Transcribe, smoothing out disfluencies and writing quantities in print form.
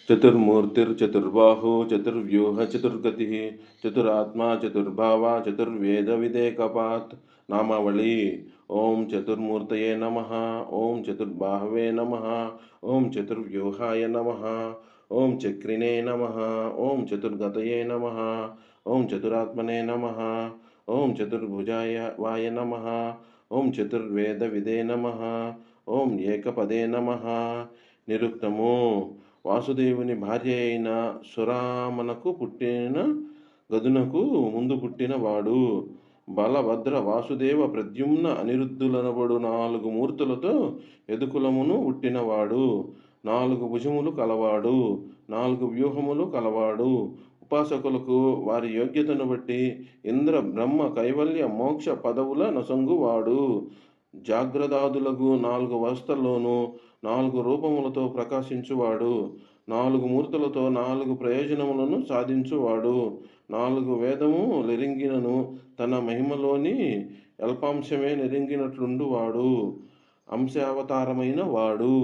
चतुर्मूर्तिर्चतुर्बाहु चतुर्व्यूह चतुर्गतिः चतुरात्मा चतुर्भावा चतुर्वेदविदेकपात्। नामावली। ओं चतुर्मूर्तये नमः। ओं चतुर्बाहवे नमः। ओं चतुर्व्यूहाय नमः। ओं चक्रिणे नमः। ओं चतुर्गतये नमः। ओं चतुरात्मने नमः। ओं चतुर्भुजाय वाय नमः। ओं चतुर्वेदविदे नमः। ओं ఏకపదే నమః। నిరుక్తము వాసుదేవుని భార్య అయిన సురామనకు పుట్టిన గదునకు ముందు పుట్టిన వాడు. బలభద్ర వాసుదేవ ప్రద్యుమ్న అనిరుద్ధులనబడు 4 మూర్తులతో యదుకులమును పుట్టినవాడు. 4 భుజములు కలవాడు. 4 వ్యూహములు కలవాడు. ఉపాసకులకు వారి యోగ్యతను బట్టి ఇంద్ర బ్రహ్మ కైవల్య మోక్ష పదవుల నొసంగువాడు. జాగ్రదాదులకు 4 అవస్థల్లోనూ 4 రూపములతో ప్రకాశించువాడు. 4 మూర్తులతో 4 ప్రయోజనములను సాధించువాడు. 4 వేదము నెరింగినను తన మహిమలోని అల్పాంశమే నెరింగినట్లుండువాడు. అంశావతారమైన వాడు.